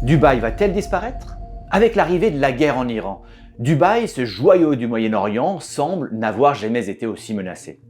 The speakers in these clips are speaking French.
Dubaï va-t-elle disparaître? Avec l'arrivée de la guerre en Iran, Dubaï, ce joyau du Moyen-Orient, semble n'avoir jamais été aussi menacé.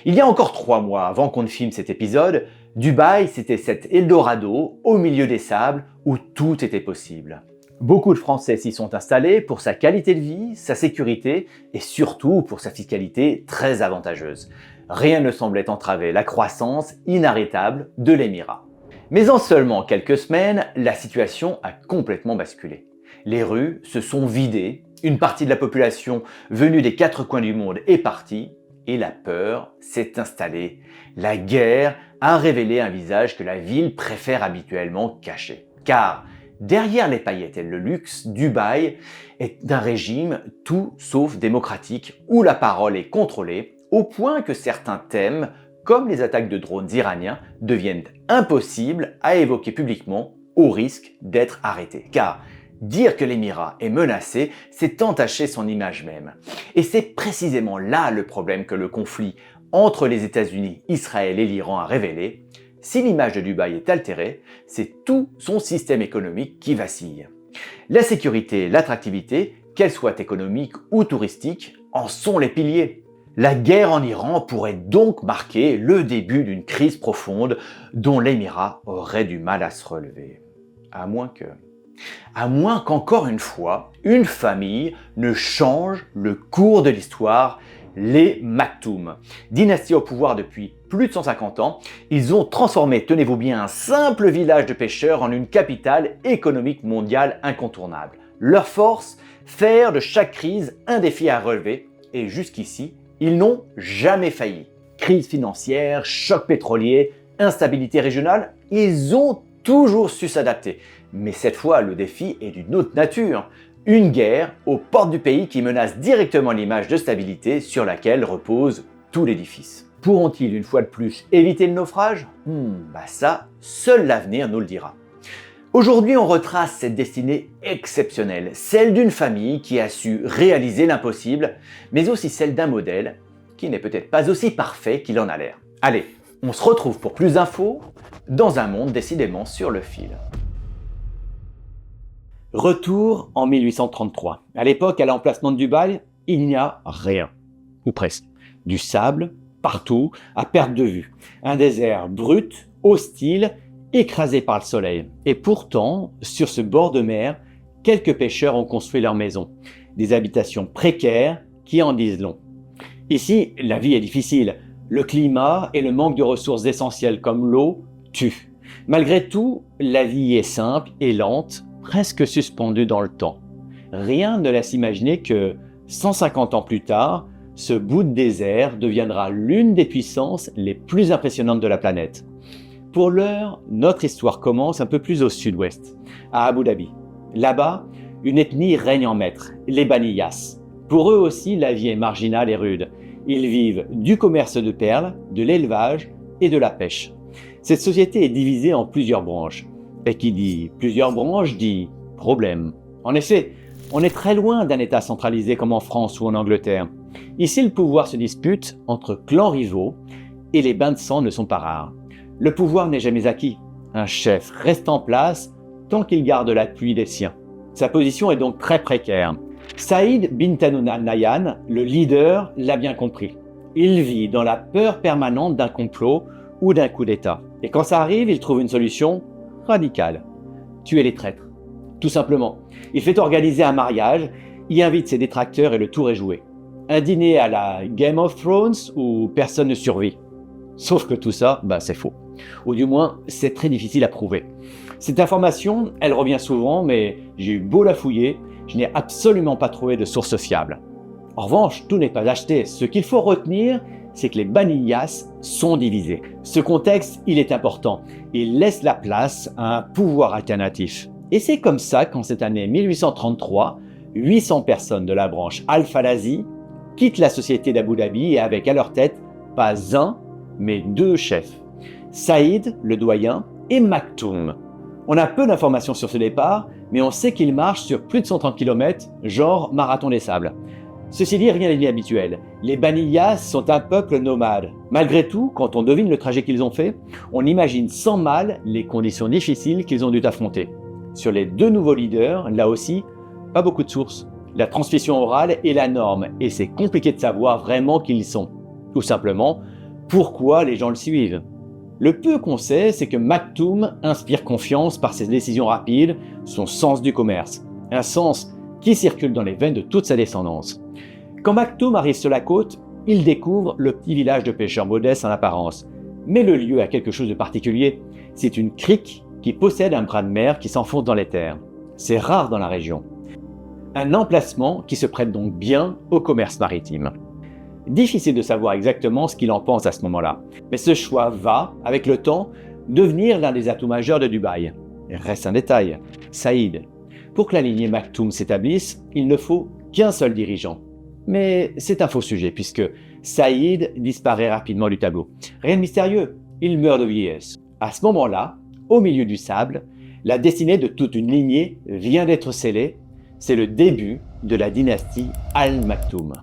Il y a encore 3 mois avant qu'on ne filme cet épisode, Dubaï c'était cet Eldorado au milieu des sables où tout était possible. Beaucoup de Français s'y sont installés pour sa qualité de vie, sa sécurité et surtout pour sa fiscalité très avantageuse. Rien ne semblait entraver la croissance inarrêtable de l'Émirat. Mais en seulement quelques semaines, la situation a complètement basculé. Les rues se sont vidées, une partie de la population venue des 4 coins du monde est partie et la peur s'est installée. La guerre a révélé un visage que la ville préfère habituellement cacher. Car derrière les paillettes et le luxe, Dubaï est un régime tout sauf démocratique où la parole est contrôlée au point que certains thèmes, comme les attaques de drones iraniens, deviennent impossibles à évoquer publiquement au risque d'être arrêtés. Car dire que l'Émirat est menacé, c'est entacher son image même. Et c'est précisément là le problème que le conflit entre les États-Unis, Israël et l'Iran a révélé. Si l'image de Dubaï est altérée, c'est tout son système économique qui vacille. La sécurité et l'attractivité, qu'elles soient économiques ou touristiques, en sont les piliers. La guerre en Iran pourrait donc marquer le début d'une crise profonde dont l'Émirat aurait du mal à se relever. À moins qu'encore une fois, une famille ne change le cours de l'histoire, les Maktoum. Dynastie au pouvoir depuis plus de 150 ans, ils ont transformé, tenez-vous bien, un simple village de pêcheurs en une capitale économique mondiale incontournable. Leur force, faire de chaque crise un défi à relever, et jusqu'ici, ils n'ont jamais failli. Crise financière, choc pétrolier, instabilité régionale, ils ont toujours su s'adapter. Mais cette fois, le défi est d'une autre nature. Une guerre aux portes du pays qui menace directement l'image de stabilité sur laquelle repose tout l'édifice. Pourront-ils une fois de plus éviter le naufrage? Ça, seul l'avenir nous le dira. Aujourd'hui, on retrace cette destinée exceptionnelle, celle d'une famille qui a su réaliser l'impossible, mais aussi celle d'un modèle qui n'est peut-être pas aussi parfait qu'il en a l'air. Allez, on se retrouve pour plus d'infos dans un monde décidément sur le fil. Retour en 1833. À l'époque, à l'emplacement de Dubaï, il n'y a rien, ou presque. Du sable, partout, à perte de vue. Un désert brut, hostile, écrasé par le soleil. Et pourtant, sur ce bord de mer, quelques pêcheurs ont construit leur maison. Des habitations précaires qui en disent long. Ici, la vie est difficile. Le climat et le manque de ressources essentielles comme l'eau tuent. Malgré tout, la vie est simple et lente, presque suspendue dans le temps. Rien ne laisse imaginer que 150 ans plus tard, ce bout de désert deviendra l'une des puissances les plus impressionnantes de la planète. Pour l'heure, notre histoire commence un peu plus au sud-ouest, à Abu Dhabi. Là-bas, une ethnie règne en maître, les Baniyas. Pour eux aussi, la vie est marginale et rude. Ils vivent du commerce de perles, de l'élevage et de la pêche. Cette société est divisée en plusieurs branches. Et qui dit plusieurs branches dit problème. En effet, on est très loin d'un État centralisé comme en France ou en Angleterre. Ici, le pouvoir se dispute entre clans rivaux et les bains de sang ne sont pas rares. Le pouvoir n'est jamais acquis. Un chef reste en place tant qu'il garde l'appui des siens. Sa position est donc très précaire. Saïd bin Nahyan, le leader, l'a bien compris. Il vit dans la peur permanente d'un complot ou d'un coup d'État. Et quand ça arrive, il trouve une solution radicale. Tuer les traîtres. Tout simplement. Il fait organiser un mariage, y invite ses détracteurs et le tour est joué. Un dîner à la Game of Thrones où personne ne survit. Sauf que tout ça, c'est faux. Ou du moins, c'est très difficile à prouver. Cette information, elle revient souvent, mais j'ai eu beau la fouiller, je n'ai absolument pas trouvé de source fiable. En revanche, tout n'est pas acheté. Ce qu'il faut retenir, c'est que les Baniyas sont divisés. Ce contexte, il est important. Il laisse la place à un pouvoir alternatif. Et c'est comme ça qu'en cette année 1833, 800 personnes de la branche Al-Falazi quittent la société d'Abu Dhabi et avec à leur tête, pas un, mais 2 chefs. Saïd, le doyen, et Maktoum. On a peu d'informations sur ce départ, mais on sait qu'ils marchent sur plus de 130 km, genre marathon des sables. Ceci dit, rien n'est inhabituel. Les Baniyas sont un peuple nomade. Malgré tout, quand on devine le trajet qu'ils ont fait, on imagine sans mal les conditions difficiles qu'ils ont dû affronter. Sur les deux nouveaux leaders, là aussi, pas beaucoup de sources. La transmission orale est la norme et c'est compliqué de savoir vraiment qui ils sont. Tout simplement, pourquoi les gens le suivent. Le peu qu'on sait, c'est que Maktoum inspire confiance par ses décisions rapides, son sens du commerce. Un sens qui circule dans les veines de toute sa descendance. Quand Maktoum arrive sur la côte, il découvre le petit village de pêcheurs modestes en apparence. Mais le lieu a quelque chose de particulier. C'est une crique qui possède un bras de mer qui s'enfonce dans les terres. C'est rare dans la région. Un emplacement qui se prête donc bien au commerce maritime. Difficile de savoir exactement ce qu'il en pense à ce moment-là, mais ce choix va, avec le temps, devenir l'un des atouts majeurs de Dubaï. Il reste un détail, Saïd. Pour que la lignée Maktoum s'établisse, il ne faut qu'un seul dirigeant. Mais c'est un faux sujet puisque Saïd disparaît rapidement du tableau. Rien de mystérieux, il meurt de vieillesse. À ce moment-là, au milieu du sable, la destinée de toute une lignée vient d'être scellée. C'est le début de la dynastie Al Maktoum.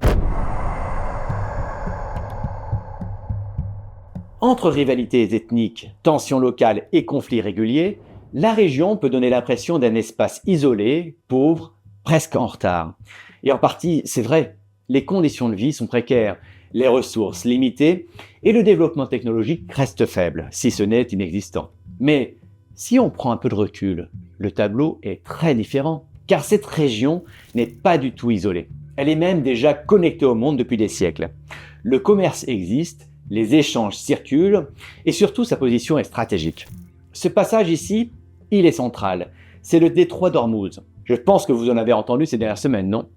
Entre rivalités ethniques, tensions locales et conflits réguliers, la région peut donner l'impression d'un espace isolé, pauvre, presque en retard. Et en partie, c'est vrai, les conditions de vie sont précaires, les ressources limitées et le développement technologique reste faible, si ce n'est inexistant. Mais si on prend un peu de recul, le tableau est très différent, car cette région n'est pas du tout isolée. Elle est même déjà connectée au monde depuis des siècles. Le commerce existe, les échanges circulent et surtout sa position est stratégique. Ce passage ici, il est central. C'est le détroit d'Ormuz. Je pense que vous en avez entendu ces dernières semaines, non?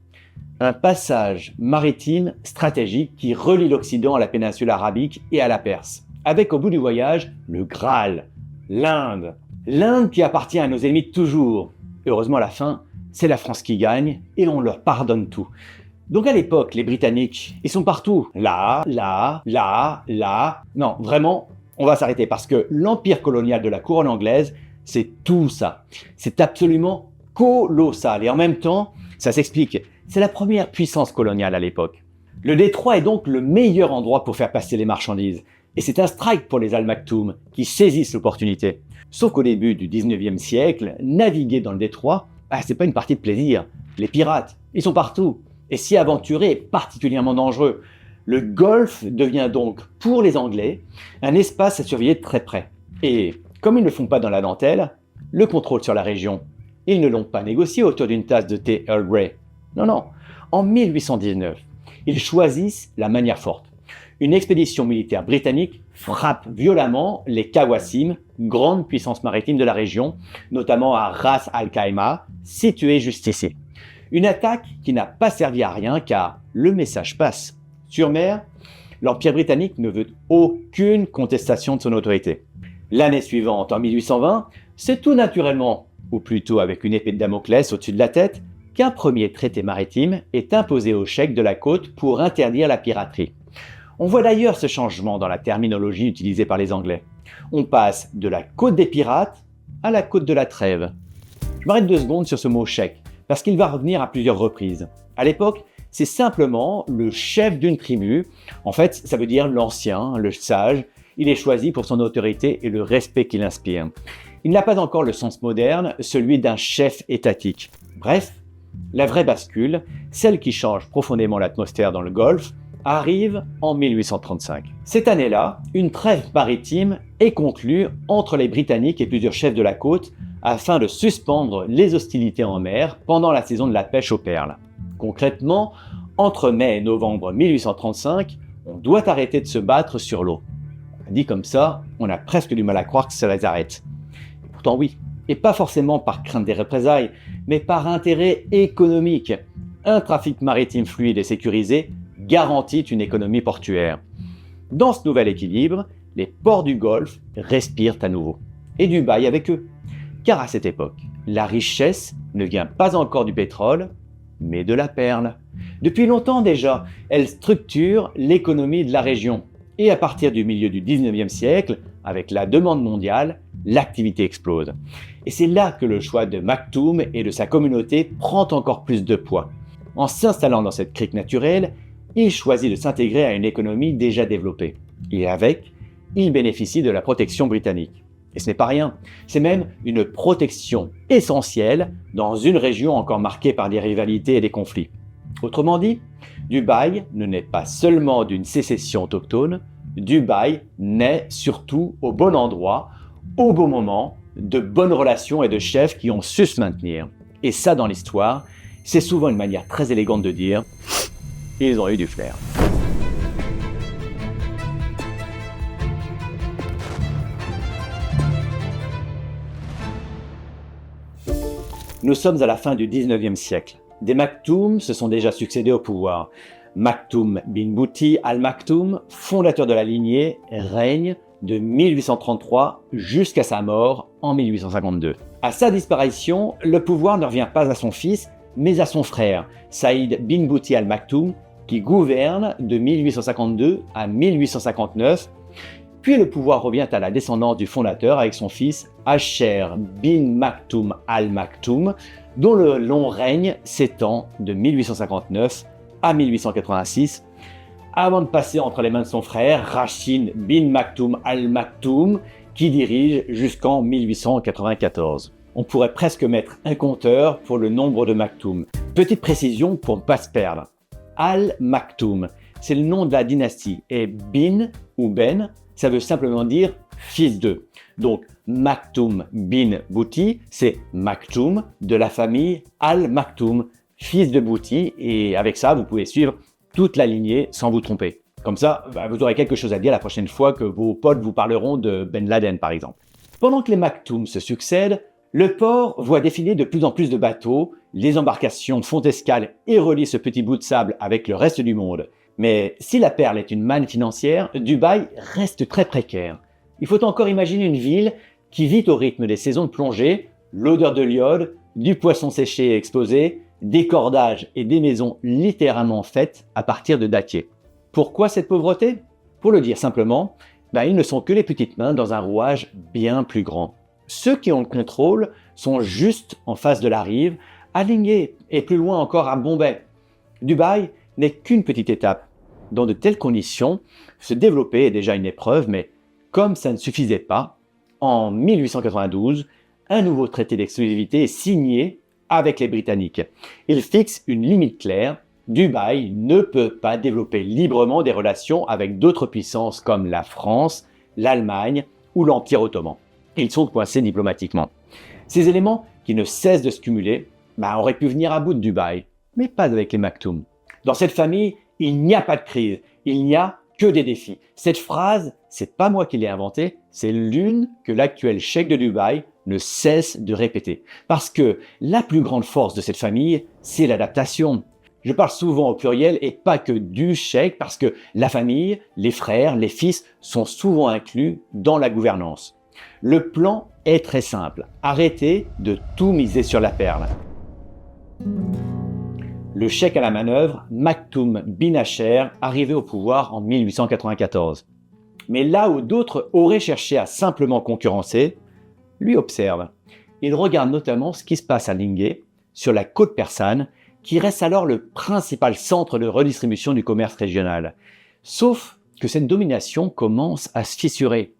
Un passage maritime stratégique qui relie l'Occident à la péninsule arabique et à la Perse. Avec au bout du voyage, le Graal, l'Inde. L'Inde qui appartient à nos ennemis toujours. Heureusement à la fin, c'est la France qui gagne et on leur pardonne tout. Donc à l'époque, les Britanniques, ils sont partout. Là. Non, vraiment, on va s'arrêter parce que l'empire colonial de la couronne anglaise, c'est tout ça. C'est absolument colossal. Et en même temps, ça s'explique. C'est la première puissance coloniale à l'époque. Le détroit est donc le meilleur endroit pour faire passer les marchandises. Et c'est un strike pour les Al Maktoum qui saisissent l'opportunité. Sauf qu'au début du 19e siècle, naviguer dans le détroit, c'est pas une partie de plaisir. Les pirates, ils sont partout. Et s'y aventurer est particulièrement dangereux. Le golfe devient donc, pour les Anglais, un espace à surveiller de très près. Et comme ils ne le font pas dans la dentelle, le contrôle sur la région, ils ne l'ont pas négocié autour d'une tasse de thé Earl Grey. Non. En 1819, ils choisissent la manière forte. Une expédition militaire britannique frappe violemment les Qawasim, grande puissance maritime de la région, notamment à Ras Al Khaimah, située juste ici. Une attaque qui n'a pas servi à rien car le message passe. Sur mer, l'Empire britannique ne veut aucune contestation de son autorité. L'année suivante, en 1820, c'est tout naturellement, ou plutôt avec une épée de Damoclès au-dessus de la tête, qu'un premier traité maritime est imposé aux cheikhs de la côte pour interdire la piraterie. On voit d'ailleurs ce changement dans la terminologie utilisée par les Anglais. On passe de la côte des pirates à la côte de la trêve. Je m'arrête 2 secondes sur ce mot cheikh, parce qu'il va revenir à plusieurs reprises. À l'époque, c'est simplement le chef d'une tribu. En fait, ça veut dire l'ancien, le sage. Il est choisi pour son autorité et le respect qu'il inspire. Il n'a pas encore le sens moderne, celui d'un chef étatique. Bref, la vraie bascule, celle qui change profondément l'atmosphère dans le Golfe, arrive en 1835. Cette année-là, une trêve maritime est conclue entre les Britanniques et plusieurs chefs de la côte afin de suspendre les hostilités en mer pendant la saison de la pêche aux perles. Concrètement, entre mai et novembre 1835, on doit arrêter de se battre sur l'eau. Dit comme ça, on a presque du mal à croire que ça les arrête. Et pourtant oui, et pas forcément par crainte des représailles, mais par intérêt économique. Un trafic maritime fluide et sécurisé garantit une économie portuaire. Dans ce nouvel équilibre, les ports du Golfe respirent à nouveau. Et Dubaï avec eux. Car à cette époque, la richesse ne vient pas encore du pétrole, mais de la perle. Depuis longtemps déjà, elle structure l'économie de la région. Et à partir du milieu du 19e siècle, avec la demande mondiale, l'activité explose. Et c'est là que le choix de Maktoum et de sa communauté prend encore plus de poids. En s'installant dans cette crique naturelle, il choisit de s'intégrer à une économie déjà développée. Et avec, il bénéficie de la protection britannique. Et ce n'est pas rien, c'est même une protection essentielle dans une région encore marquée par des rivalités et des conflits. Autrement dit, Dubaï ne naît pas seulement d'une sécession autochtone, Dubaï naît surtout au bon endroit, au bon moment, de bonnes relations et de chefs qui ont su se maintenir. Et ça, dans l'histoire, c'est souvent une manière très élégante de dire « ils ont eu du flair ». Nous sommes à la fin du 19e siècle. Des Maktoum se sont déjà succédés au pouvoir. Maktoum bin Bouti al-Maktoum, fondateur de la lignée, règne de 1833 jusqu'à sa mort en 1852. À sa disparition, le pouvoir ne revient pas à son fils, mais à son frère, Saïd bin Bouti al-Maktoum, qui gouverne de 1852 à 1859. Puis le pouvoir revient à la descendance du fondateur avec son fils Asher bin Maktoum al-Maktoum, dont le long règne s'étend de 1859 à 1886, avant de passer entre les mains de son frère Rachid bin Maktoum al-Maktoum, qui dirige jusqu'en 1894. On pourrait presque mettre un compteur pour le nombre de Maktoum. Petite précision pour ne pas se perdre. Al-Maktoum, c'est le nom de la dynastie, et bin ou ben, ça veut simplement dire fils de. Donc Maktoum bin Bouti, c'est Maktoum de la famille Al-Maktoum, fils de Bouti, et avec ça, vous pouvez suivre toute la lignée sans vous tromper. Comme ça, vous aurez quelque chose à dire la prochaine fois que vos potes vous parleront de Ben Laden, par exemple. Pendant que les Maktoum se succèdent, le port voit défiler de plus en plus de bateaux, les embarcations font escale et relient ce petit bout de sable avec le reste du monde. Mais si la perle est une manne financière, Dubaï reste très précaire. Il faut encore imaginer une ville qui vit au rythme des saisons de plongée, l'odeur de l'iode, du poisson séché et exposé, des cordages et des maisons littéralement faites à partir de dattiers. Pourquoi cette pauvreté? Pour le dire simplement, ils ne sont que les petites mains dans un rouage bien plus grand. Ceux qui ont le contrôle sont juste en face de la rive, à Lingué et plus loin encore à Bombay. Dubaï n'est qu'une petite étape. Dans de telles conditions, se développer est déjà une épreuve, mais comme ça ne suffisait pas, en 1892, un nouveau traité d'exclusivité est signé avec les Britanniques. Il fixe une limite claire. Dubaï ne peut pas développer librement des relations avec d'autres puissances comme la France, l'Allemagne ou l'Empire ottoman. Ils sont coincés diplomatiquement. Ces éléments qui ne cessent de se cumuler auraient pu venir à bout de Dubaï, mais pas avec les Maktoum. Dans cette famille, il n'y a pas de crise, il n'y a que des défis. Cette phrase, c'est pas moi qui l'ai inventée, c'est l'une que l'actuel cheikh de Dubaï ne cesse de répéter. Parce que la plus grande force de cette famille, c'est l'adaptation. Je parle souvent au pluriel et pas que du cheikh parce que la famille, les frères, les fils sont souvent inclus dans la gouvernance. Le plan est très simple, arrêtez de tout miser sur la perle. Le cheikh à la manœuvre, Maktoum bin Asher, arrivé au pouvoir en 1894. Mais là où d'autres auraient cherché à simplement concurrencer, lui observe. Il regarde notamment ce qui se passe à Lingué, sur la côte persane, qui reste alors le principal centre de redistribution du commerce régional. Sauf que cette domination commence à se fissurer.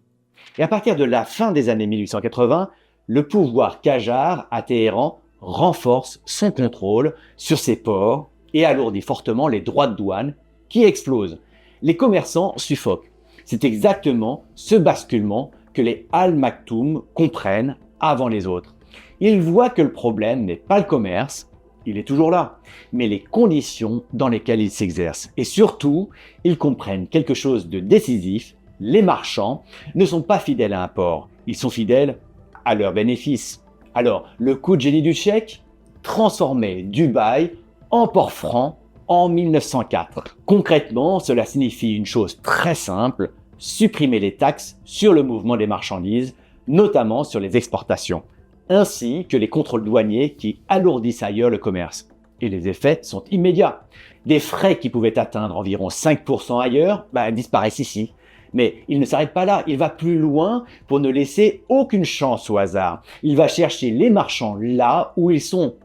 Et à partir de la fin des années 1880, le pouvoir Qajar à Téhéran renforce son contrôle sur ses ports et alourdit fortement les droits de douane qui explosent. Les commerçants suffoquent. C'est exactement ce basculement que les Al-Maktoum comprennent avant les autres. Ils voient que le problème n'est pas le commerce, il est toujours là, mais les conditions dans lesquelles il s'exerce. Et surtout, ils comprennent quelque chose de décisif, les marchands ne sont pas fidèles à un port, ils sont fidèles à leurs bénéfices. Alors, le coup de génie du cheikh, transformer Dubaï en port franc en 1904. Concrètement, cela signifie une chose très simple, supprimer les taxes sur le mouvement des marchandises, notamment sur les exportations, ainsi que les contrôles douaniers qui alourdissent ailleurs le commerce. Et les effets sont immédiats. Des frais qui pouvaient atteindre environ 5% ailleurs disparaissent ici. Mais il ne s'arrête pas là, il va plus loin pour ne laisser aucune chance au hasard. Il va chercher les marchands là où ils sont,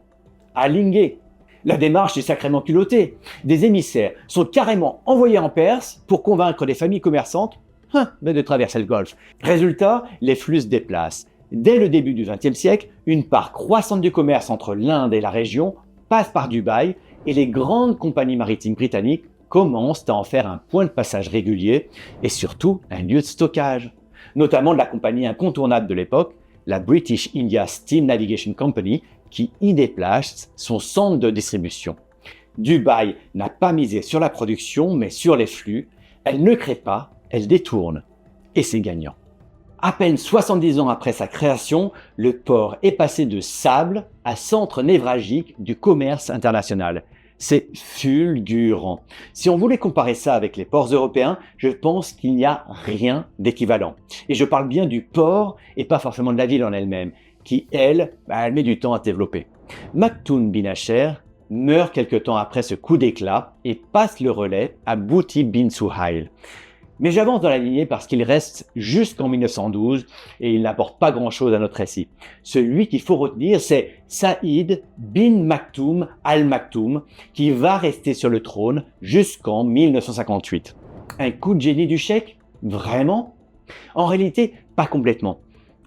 à Lingué. La démarche est sacrément culottée. Des émissaires sont carrément envoyés en Perse pour convaincre des familles commerçantes de traverser le Golfe. Résultat, les flux se déplacent. Dès le début du XXe siècle, une part croissante du commerce entre l'Inde et la région passe par Dubaï et les grandes compagnies maritimes britanniques commencent à en faire un point de passage régulier et surtout un lieu de stockage. Notamment de la compagnie incontournable de l'époque, la British India Steam Navigation Company, qui y déplace son centre de distribution. Dubaï n'a pas misé sur la production, mais sur les flux. Elle ne crée pas, elle détourne. Et c'est gagnant. À peine 70 ans après sa création, le port est passé de sable à centre névralgique du commerce international. C'est fulgurant. Si on voulait comparer ça avec les ports européens, je pense qu'il n'y a rien d'équivalent. Et je parle bien du port et pas forcément de la ville en elle-même, qui, elle met du temps à développer. Maktoum bin Nasser meurt quelque temps après ce coup d'éclat et passe le relais à Bouti bin Suhail. Mais j'avance dans la lignée parce qu'il reste jusqu'en 1912 et il n'apporte pas grand-chose à notre récit. Celui qu'il faut retenir, c'est Saïd bin Maktoum al-Maktoum qui va rester sur le trône jusqu'en 1958. Un coup de génie du cheikh? Vraiment? En réalité, pas complètement.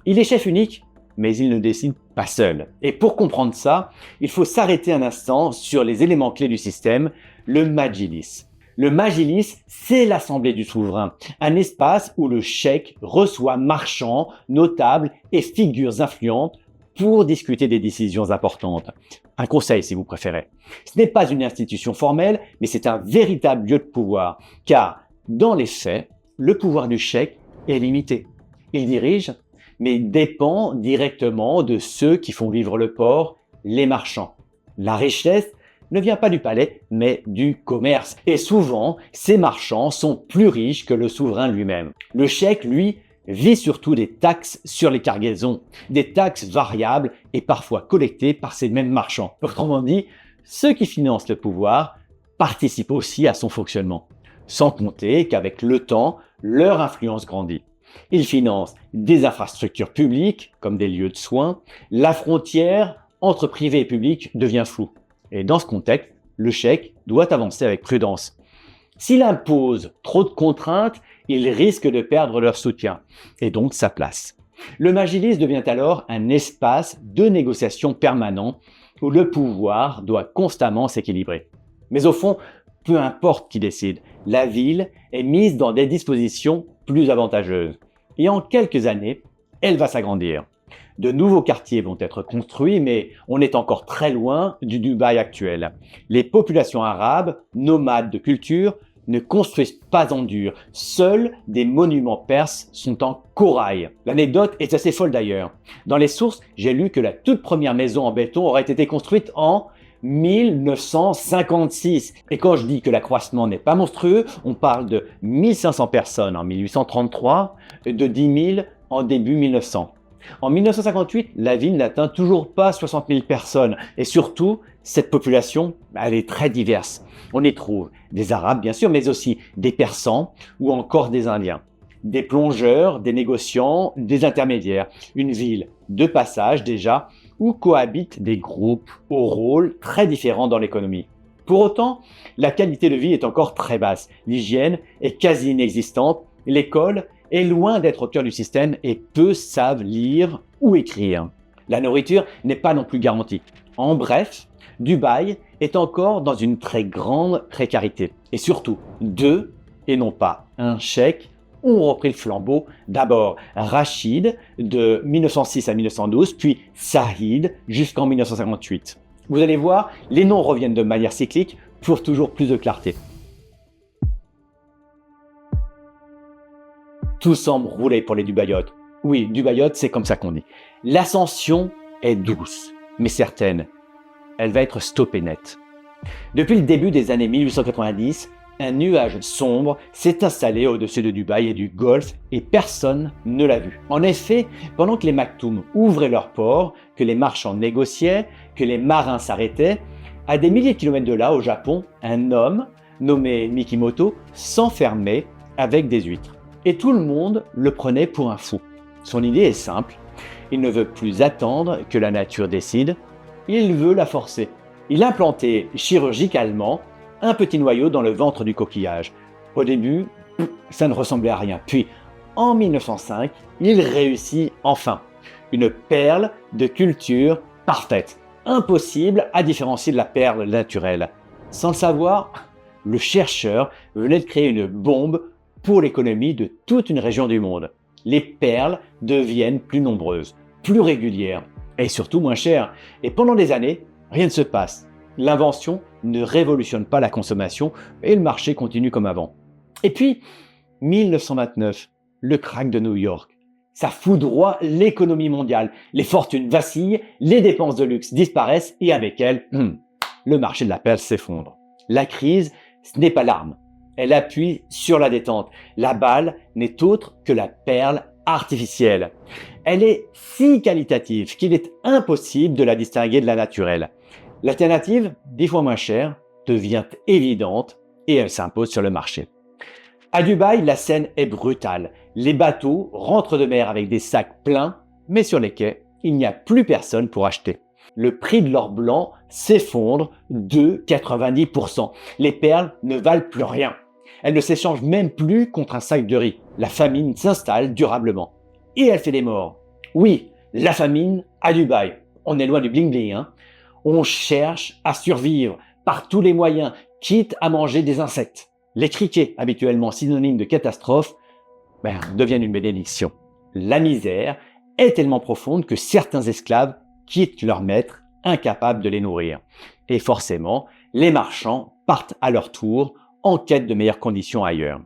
Il est chef unique, mais il ne décide pas seul. Et pour comprendre ça, il faut s'arrêter un instant sur les éléments clés du système, le Majlis. Le Majlis, c'est l'assemblée du souverain, un espace où le cheikh reçoit marchands, notables et figures influentes pour discuter des décisions importantes. Un conseil si vous préférez. Ce n'est pas une institution formelle, mais c'est un véritable lieu de pouvoir, car dans les faits, le pouvoir du cheikh est limité. Il dirige, mais dépend directement de ceux qui font vivre le port, les marchands. La richesse ne vient pas du palais, mais du commerce. Et souvent, ces marchands sont plus riches que le souverain lui-même. Le cheikh, lui, vit surtout des taxes sur les cargaisons, des taxes variables et parfois collectées par ces mêmes marchands. Autrement dit, ceux qui financent le pouvoir participent aussi à son fonctionnement. Sans compter qu'avec le temps, leur influence grandit. Ils financent des infrastructures publiques, comme des lieux de soins. La frontière entre privé et public devient floue. Et dans ce contexte, le cheikh doit avancer avec prudence. S'il impose trop de contraintes, il risque de perdre leur soutien, et donc sa place. Le Majlis devient alors un espace de négociation permanent où le pouvoir doit constamment s'équilibrer. Mais au fond, peu importe qui décide, la ville est mise dans des dispositions plus avantageuses. Et en quelques années, elle va s'agrandir. De nouveaux quartiers vont être construits, mais on est encore très loin du Dubaï actuel. Les populations arabes, nomades de culture, ne construisent pas en dur. Seuls des monuments perses sont en corail. L'anecdote est assez folle d'ailleurs. Dans les sources, j'ai lu que la toute première maison en béton aurait été construite en 1956. Et quand je dis que l'accroissement n'est pas monstrueux, on parle de 1500 personnes en 1833, de 10 000 en début 1900. En 1958, la ville n'atteint toujours pas 60 000 personnes et surtout, cette population, elle est très diverse. On y trouve des Arabes bien sûr, mais aussi des Persans ou encore des Indiens. Des plongeurs, des négociants, des intermédiaires. Une ville de passage déjà où cohabitent des groupes aux rôles très différents dans l'économie. Pour autant, la qualité de vie est encore très basse. L'hygiène est quasi inexistante. L'école est loin d'être au cœur du système et peu savent lire ou écrire. La nourriture n'est pas non plus garantie. En bref, Dubaï est encore dans une très grande précarité. Et surtout, deux, et non pas un cheikh, ont repris le flambeau. D'abord Rachid de 1906 à 1912, puis Saïd jusqu'en 1958. Vous allez voir, les noms reviennent de manière cyclique pour toujours plus de clarté. Tout semble rouler pour les Dubaïotes. Oui, Dubaïotes, c'est comme ça qu'on dit. L'ascension est douce, mais certaine. Elle va être stoppée net. Depuis le début des années 1890, un nuage sombre s'est installé au-dessus de Dubaï et du Golfe et personne ne l'a vu. En effet, pendant que les Maktoum ouvraient leurs ports, que les marchands négociaient, que les marins s'arrêtaient, à des milliers de kilomètres de là, au Japon, un homme nommé Mikimoto s'enfermait avec des huîtres. Et tout le monde le prenait pour un fou. Son idée est simple, il ne veut plus attendre que la nature décide, il veut la forcer. Il a implanté chirurgicalement un petit noyau dans le ventre du coquillage. Au début, ça ne ressemblait à rien. Puis, en 1905, il réussit enfin. Une perle de culture parfaite, impossible à différencier de la perle naturelle. Sans le savoir, le chercheur venait de créer une bombe pour l'économie de toute une région du monde. Les perles deviennent plus nombreuses, plus régulières et surtout moins chères. Et pendant des années, rien ne se passe. L'invention ne révolutionne pas la consommation et le marché continue comme avant. Et puis, 1929, le krach de New York. Ça foudroie l'économie mondiale. Les fortunes vacillent, les dépenses de luxe disparaissent et avec elles, le marché de la perle s'effondre. La crise, ce n'est pas l'arme. Elle appuie sur la détente. La balle n'est autre que la perle artificielle. Elle est si qualitative qu'il est impossible de la distinguer de la naturelle. L'alternative, 10 fois moins chère, devient évidente et elle s'impose sur le marché. À Dubaï, la scène est brutale. Les bateaux rentrent de mer avec des sacs pleins, mais sur les quais, il n'y a plus personne pour acheter. Le prix de l'or blanc s'effondre de 90%. Les perles ne valent plus rien. Elles ne s'échangent même plus contre un sac de riz. La famine s'installe durablement. Et elle fait des morts. Oui, la famine à Dubaï. On est loin du bling-bling, hein. On cherche à survivre par tous les moyens, quitte à manger des insectes. Les criquets, habituellement synonymes de catastrophe, deviennent une bénédiction. La misère est tellement profonde que certains esclaves quittent leur maître, incapables de les nourrir. Et forcément, les marchands partent à leur tour en quête de meilleures conditions ailleurs.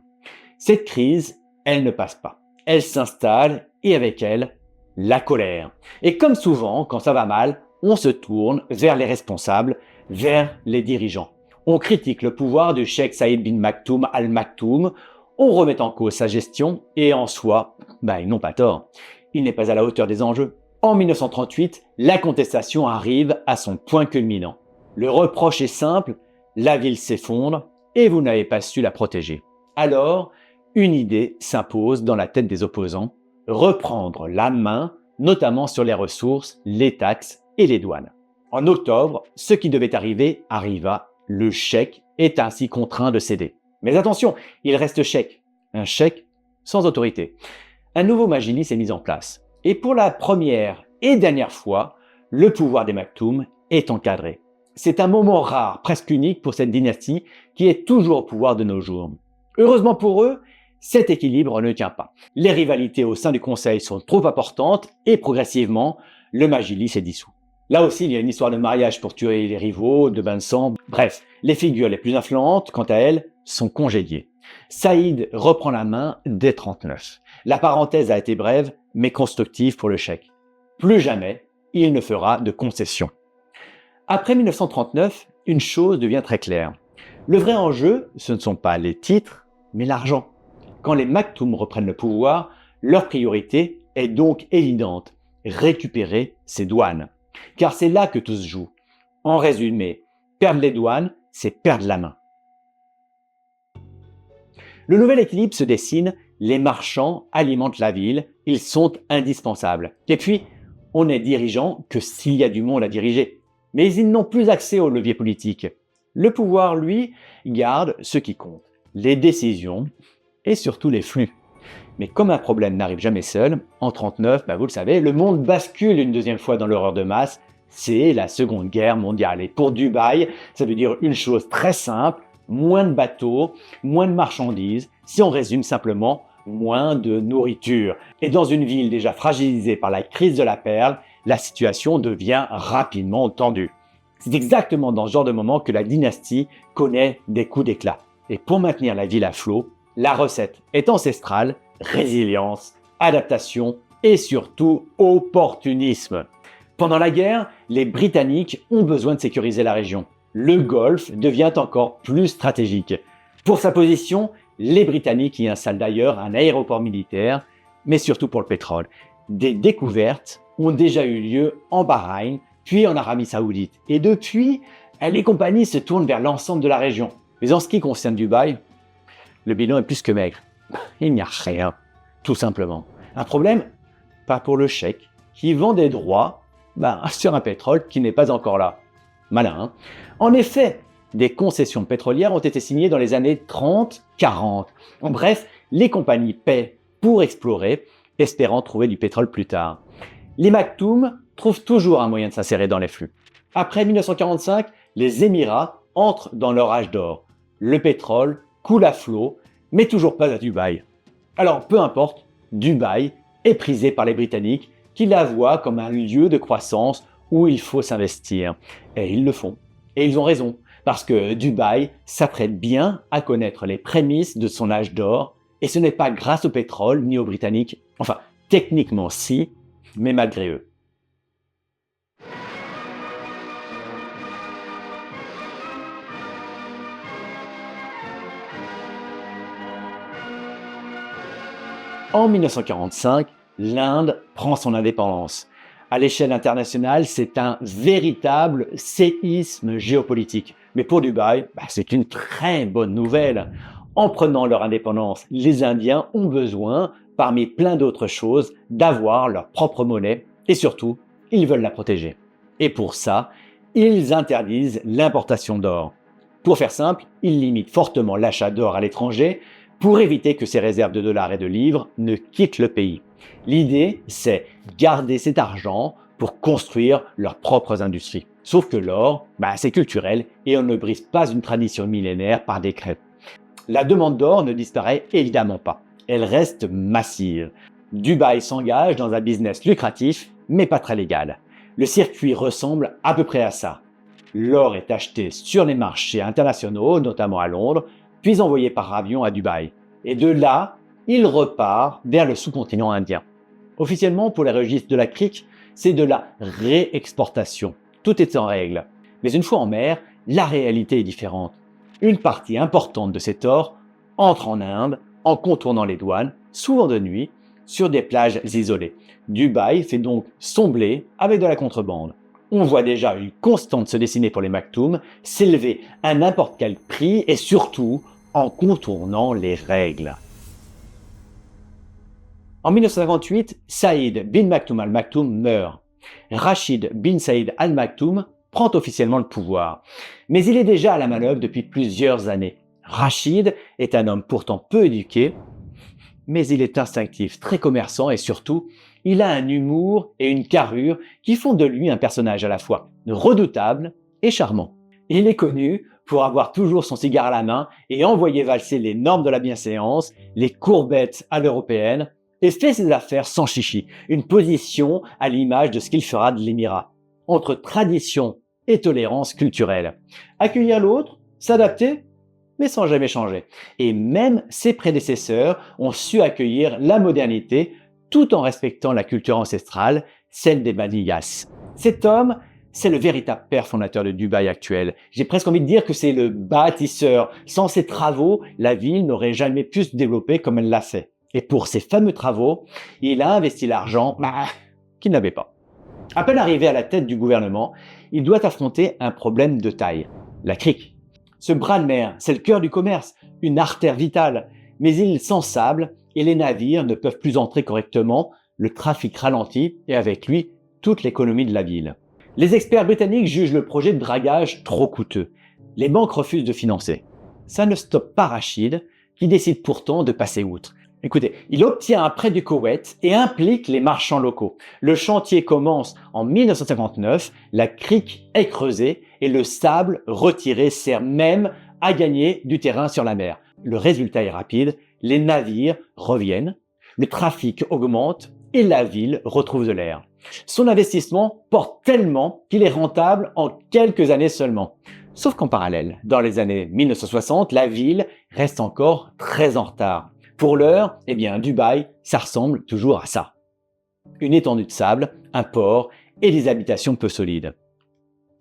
Cette crise, elle ne passe pas. Elle s'installe et avec elle, la colère. Et comme souvent, quand ça va mal, on se tourne vers les responsables, vers les dirigeants. On critique le pouvoir du cheikh Saïd bin Maktoum Al Maktoum, on remet en cause sa gestion et en soi, ils n'ont pas tort. Il n'est pas à la hauteur des enjeux. En 1938, la contestation arrive à son point culminant. Le reproche est simple, la ville s'effondre et vous n'avez pas su la protéger. Alors, une idée s'impose dans la tête des opposants, reprendre la main, notamment sur les ressources, les taxes et les douanes. En octobre, ce qui devait arriver arriva. Le cheikh est ainsi contraint de céder. Mais attention, il reste cheikh, un cheikh sans autorité. Un nouveau Majlis est mis en place. Et pour la première et dernière fois, le pouvoir des Maktoum est encadré. C'est un moment rare, presque unique pour cette dynastie qui est toujours au pouvoir de nos jours. Heureusement pour eux, cet équilibre ne tient pas. Les rivalités au sein du conseil sont trop importantes et progressivement, le Majlis est dissous. Là aussi, il y a une histoire de mariage pour tuer les rivaux, de bain de sang. Bref, les figures les plus influentes, quant à elles, sont congédiées. Saïd reprend la main dès 1939. La parenthèse a été brève, mais constructive pour le cheikh. Plus jamais, il ne fera de concessions. Après 1939, une chose devient très claire. Le vrai enjeu, ce ne sont pas les titres, mais l'argent. Quand les Maktoum reprennent le pouvoir, leur priorité est donc évidente, récupérer ces douanes. Car c'est là que tout se joue. En résumé, perdre les douanes, c'est perdre la main. Le nouvel équilibre se dessine, les marchands alimentent la ville, ils sont indispensables. Et puis, on n'est dirigeant que s'il y a du monde à diriger. Mais ils n'ont plus accès aux leviers politiques. Le pouvoir, lui, garde ce qui compte, les décisions et surtout les flux. Mais comme un problème n'arrive jamais seul, en 1939, vous le savez, le monde bascule une deuxième fois dans l'horreur de masse, c'est la Seconde Guerre mondiale. Et pour Dubaï, ça veut dire une chose très simple, moins de bateaux, moins de marchandises, si on résume simplement, moins de nourriture. Et dans une ville déjà fragilisée par la crise de la perle, la situation devient rapidement tendue. C'est exactement dans ce genre de moment que la dynastie connaît des coups d'éclat. Et pour maintenir la ville à flot, la recette est ancestrale, résilience, adaptation et surtout opportunisme. Pendant la guerre, les Britanniques ont besoin de sécuriser la région. Le Golfe devient encore plus stratégique. Pour sa position, les Britanniques y installent d'ailleurs un aéroport militaire, mais surtout pour le pétrole. Des découvertes ont déjà eu lieu en Bahreïn, puis en Arabie Saoudite. Et depuis, les compagnies se tournent vers l'ensemble de la région. Mais en ce qui concerne Dubaï, le bilan est plus que maigre. Il n'y a rien, tout simplement. Un problème, pas pour le cheikh, qui vend des droits sur un pétrole qui n'est pas encore là. Malin, hein? En effet, des concessions pétrolières ont été signées dans les années 30-40. En bref, les compagnies paient pour explorer, espérant trouver du pétrole plus tard. Les Maktoum trouvent toujours un moyen de s'insérer dans les flux. Après 1945, les Émirats entrent dans leur âge d'or. Le pétrole coule à flot, mais toujours pas à Dubaï. Alors, peu importe, Dubaï est prisé par les Britanniques qui la voient comme un lieu de croissance où il faut s'investir. Et ils le font. Et ils ont raison, parce que Dubaï s'apprête bien à connaître les prémices de son âge d'or, et ce n'est pas grâce au pétrole ni aux Britanniques, enfin, techniquement si, mais malgré eux. En 1945, l'Inde prend son indépendance. À l'échelle internationale, c'est un véritable séisme géopolitique. Mais pour Dubaï, c'est une très bonne nouvelle. En prenant leur indépendance, les Indiens ont besoin, parmi plein d'autres choses, d'avoir leur propre monnaie et surtout, ils veulent la protéger. Et pour ça, ils interdisent l'importation d'or. Pour faire simple, ils limitent fortement l'achat d'or à l'étranger pour éviter que ces réserves de dollars et de livres ne quittent le pays. L'idée, c'est garder cet argent pour construire leurs propres industries. Sauf que l'or, c'est culturel et on ne brise pas une tradition millénaire par décret. La demande d'or ne disparaît évidemment pas. Elle reste massive. Dubaï s'engage dans un business lucratif, mais pas très légal. Le circuit ressemble à peu près à ça. L'or est acheté sur les marchés internationaux, notamment à Londres, puis envoyé par avion à Dubaï. Et de là, il repart vers le sous-continent indien. Officiellement, pour les registres de la CRIC, c'est de la réexportation. Tout est en règle. Mais une fois en mer, la réalité est différente. Une partie importante de cet or entre en Inde en contournant les douanes, souvent de nuit, sur des plages isolées. Dubaï fait donc son blé avec de la contrebande. On voit déjà une constante se dessiner pour les Maktoum, s'élever à n'importe quel prix et surtout en contournant les règles. En 1958, Saïd bin Maktoum al-Maktoum meurt. Rachid bin Saïd al-Maktoum prend officiellement le pouvoir. Mais il est déjà à la manœuvre depuis plusieurs années. Rachid est un homme pourtant peu éduqué, mais il est instinctif, très commerçant et surtout, il a un humour et une carrure qui font de lui un personnage à la fois redoutable et charmant. Il est connu pour avoir toujours son cigare à la main et envoyer valser les normes de la bienséance, les courbettes à l'européenne, et fait ses affaires sans chichi, une position à l'image de ce qu'il fera de l'Émirat, entre tradition et tolérance culturelle. Accueillir l'autre, s'adapter, mais sans jamais changer. Et même ses prédécesseurs ont su accueillir la modernité tout en respectant la culture ancestrale, celle des Baniyas. Cet homme, c'est le véritable père fondateur de Dubaï actuel. J'ai presque envie de dire que c'est le bâtisseur. Sans ses travaux, la ville n'aurait jamais pu se développer comme elle l'a fait. Et pour ces fameux travaux, il a investi l'argent qu'il n'avait pas. À peine arrivé à la tête du gouvernement, il doit affronter un problème de taille, la crique. Ce bras de mer, c'est le cœur du commerce, une artère vitale. Mais il s'ensable et les navires ne peuvent plus entrer correctement, le trafic ralentit et avec lui, toute l'économie de la ville. Les experts britanniques jugent le projet de dragage trop coûteux. Les banques refusent de financer. Ça ne stoppe pas Rachid, qui décide pourtant de passer outre. Écoutez, il obtient un prêt du Koweït et implique les marchands locaux. Le chantier commence en 1959, la crique est creusée et le sable retiré sert même à gagner du terrain sur la mer. Le résultat est rapide, les navires reviennent, le trafic augmente et la ville retrouve de l'air. Son investissement porte tellement qu'il est rentable en quelques années seulement. Sauf qu'en parallèle, dans les années 1960, la ville reste encore très en retard. Pour l'heure, Dubaï, ça ressemble toujours à ça. Une étendue de sable, un port et des habitations peu solides.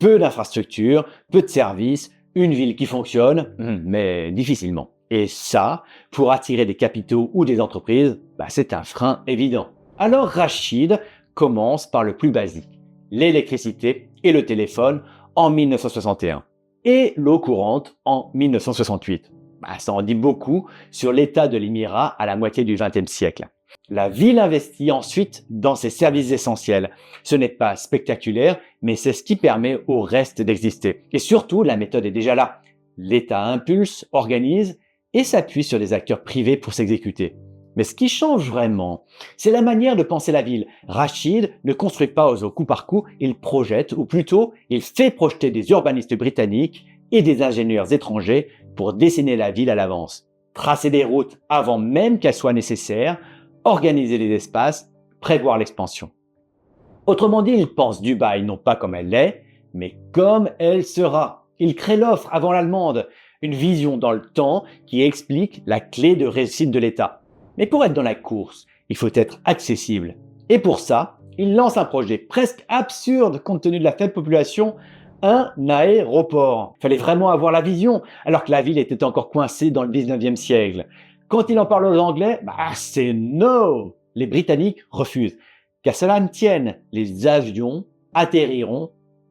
Peu d'infrastructures, peu de services, une ville qui fonctionne, mais difficilement. Et ça, pour attirer des capitaux ou des entreprises, c'est un frein évident. Alors Rachid commence par le plus basique, l'électricité et le téléphone en 1961 et l'eau courante en 1968. Ça en dit beaucoup sur l'état de l'Émirat à la moitié du XXe siècle. La ville investit ensuite dans ses services essentiels. Ce n'est pas spectaculaire, mais c'est ce qui permet au reste d'exister. Et surtout, la méthode est déjà là. L'État impulse, organise et s'appuie sur des acteurs privés pour s'exécuter. Mais ce qui change vraiment, c'est la manière de penser la ville. Rachid ne construit pas au coup par coup, il projette, ou plutôt, il fait projeter des urbanistes britanniques et des ingénieurs étrangers pour dessiner la ville à l'avance. Tracer des routes avant même qu'elles soient nécessaires, organiser les espaces, prévoir l'expansion. Autrement dit, il pense Dubaï non pas comme elle est, mais comme elle sera. Il crée l'offre avant l'allemande, une vision dans le temps qui explique la clé de réussite de l'État. Mais pour être dans la course, il faut être accessible. Et pour ça, il lance un projet presque absurde compte tenu de la faible population, un aéroport. Il fallait vraiment avoir la vision, alors que la ville était encore coincée dans le 19e siècle. Quand il en parle aux Anglais, c'est no! Les Britanniques refusent. Qu'à cela ne tienne, les avions atterriront